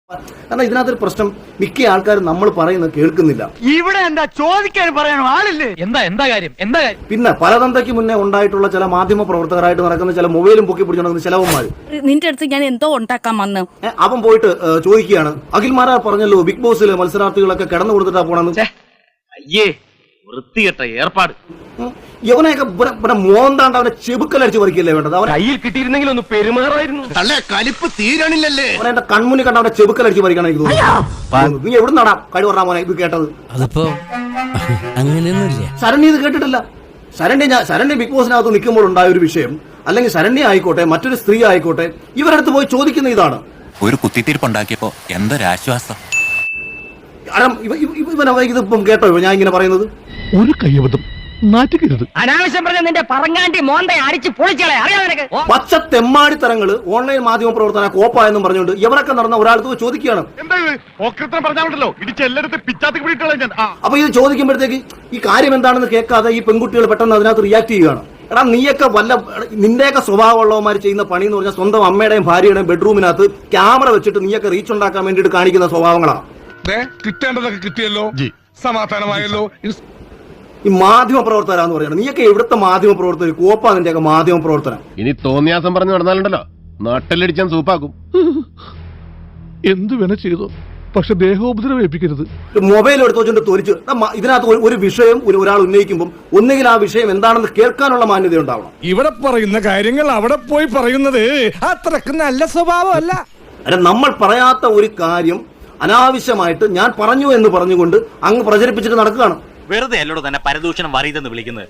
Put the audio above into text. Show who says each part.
Speaker 1: കാരണം ഇതിനകത്തൊരു പ്രശ്നം, മിക്ക ആൾക്കാരും നമ്മൾ പറയുന്നത് കേൾക്കുന്നില്ല.
Speaker 2: ഇവിടെ എന്താ ചോദിക്കാൻ പറയാനോ ആളില്ലേ? എന്താ കാര്യം?
Speaker 1: പിന്നെ പലതന്തയ്ക്ക് മുന്നേ ഉണ്ടായിട്ടുള്ള ചില മാധ്യമ പ്രവർത്തകരായിട്ട് നടക്കുന്ന ചില മൊബൈലും പൊക്കി പിടിച്ചു നടക്കുന്ന ചിലവന്മാർ,
Speaker 3: നിന്റെ അടുത്ത് ഞാൻ എന്തോ ഉണ്ടാക്കാൻ വന്ന്
Speaker 1: അവൻ പോയിട്ട് ചോദിക്കുകയാണ്, അഖിൽമാരാർ പറഞ്ഞല്ലോ ബിഗ് ബോസിൽ മത്സരാർത്ഥികളൊക്കെ കിടന്നു കൊടുത്തിട്ടാ പോണെന്ന്.
Speaker 2: അയ്യേ, വൃത്തികെട്ട ഏർപ്പാട്.
Speaker 1: യവനെയൊക്കെ മോന്താണ്ട് അവനെ ചെബുക്കലടിച്ച് പറിക്കല്ലേ വേണ്ടത്. അവൻ
Speaker 2: കയ്യിൽ കിട്ടിയിരുന്നെങ്കിൽ ഒന്ന് പെരുമാറായിരുന്നു.
Speaker 4: കലിപ്പ് തീരണില്ലല്ലേ?
Speaker 1: അവനെ കൺമുന്നിൽ കണ്ട അവനെ ചെബുക്കലടിച്ച് പറിക്കണം എനിക്ക് തോന്നുന്നു. നീ എവിടെ നടാ കഴി പറഞ്ഞാ മോനെ ഇത് കേട്ടത്?
Speaker 5: അതിപ്പോ അങ്ങനെയൊന്നുമില്ല.
Speaker 1: ശരണ്യ ഇത് കേട്ടിട്ടില്ല. ശരണ്യ ബിഗ് ബോസിനകത്ത് നിൽക്കുമ്പോൾ ഉണ്ടായ ഒരു വിഷയം, അല്ലെങ്കിൽ ശരണ്യ ആയിക്കോട്ടെ മറ്റൊരു സ്ത്രീ ആയിക്കോട്ടെ, ഇവരടുത്ത് പോയി ചോദിക്കുന്ന ഇതാണ്.
Speaker 6: ഒരു കുത്തിത്തിരിപ്പുണ്ടാക്കിയപ്പോ എന്തൊരാശ്വാസം.
Speaker 1: ഇതിപ്പം കേട്ടോ ഞാൻ ഇങ്ങനെ പറയുന്നത്?
Speaker 7: ഒരു കയ്യബദ്ധം നാറ്റുകരുത്.
Speaker 3: അനാവശ്യം പറഞ്ഞ നിന്റെ പറങ്ങാണ്ടി മോന്തെ അടിച്ച് പൊളിച്ചളെ അറിയാം നിനക്ക്.
Speaker 1: പച്ച തെമ്മാടിത്തരങ്ങള് ഓൺലൈൻ മാധ്യമ പ്രവർത്തന കോപ്പ എന്നും പറഞ്ഞുകൊണ്ട് എവരൊക്കെ നടന്ന ഒരാൾക്ക് ചോദിക്കുകയാണ്. അപ്പൊ ഇത് ചോദിക്കുമ്പോഴത്തേക്ക് ഈ കാര്യം എന്താണെന്ന് കേൾക്കാതെ ഈ പെൺകുട്ടികൾ പെട്ടെന്ന് അതിനകത്ത് റിയാക്ട് ചെയ്യുകയാണ്. എടാ നീയൊക്കെ നിന്റെയൊക്കെ സ്വഭാവമുള്ളവന്മാർ ചെയ്യുന്ന പണി എന്ന് പറഞ്ഞാൽ സ്വന്തം അമ്മയുടെയും ഭാര്യയുടെയും ബെഡ്റൂമിനകത്ത് ക്യാമറ വെച്ചിട്ട് നീയൊക്കെ റീച്ച് ഉണ്ടാക്കാൻ വേണ്ടിയിട്ട് കാണിക്കുന്ന സ്വഭാവങ്ങളാണ്.
Speaker 7: കിട്ടേണ്ടതൊക്കെ കിട്ടിയല്ലോ, സമാധാനമായല്ലോ.
Speaker 1: ഈ മാധ്യമ പ്രവർത്തകരാന്ന് പറയുന്നത് നീയൊക്കെ എവിടുത്തെ മാധ്യമ പ്രവർത്തകർ? കോപ്പ നിന്റെയൊക്കെ മാധ്യമ പ്രവർത്തനം.
Speaker 4: ഇനി തോന്നിയാസം പറഞ്ഞു നടന്നാലുണ്ടല്ലോ നാട്ടിലടിച്ചാൻ സൂപ്പാക്കും.
Speaker 7: എന്തു വേണ ചെയ്തോ, പക്ഷെ ദേഹോപദ്രവം ഏൽപ്പിക്കരുത്.
Speaker 1: മൊബൈൽ എടുത്ത് വെച്ചിട്ട് തൊലിച്ച് ഇതിനകത്ത് ഒരു വിഷയം ഒരാൾ ഉന്നയിക്കുമ്പോൾ ഒന്നുകിൽ ആ വിഷയം എന്താണെന്ന് കേൾക്കാനുള്ള മാന്യത ഉണ്ടാവണം.
Speaker 7: ഇവിടെ പറയുന്ന കാര്യങ്ങൾ അവിടെ പോയി പറയുന്നത് അത്രക്ക് നല്ല സ്വഭാവമല്ല.
Speaker 1: അല്ല, നമ്മൾ പറയാത്ത ഒരു കാര്യം അനാവശ്യമായിട്ട് ഞാൻ പറഞ്ഞു എന്ന് പറഞ്ഞുകൊണ്ട് അങ്ങ് പ്രചരിപ്പിച്ചിട്ട് നടക്കുകയാണ്.
Speaker 8: വെറുതെ അല്ലോട് തന്നെ പരദൂഷണം വറീതെന്ന് വിളിക്കുന്നത്.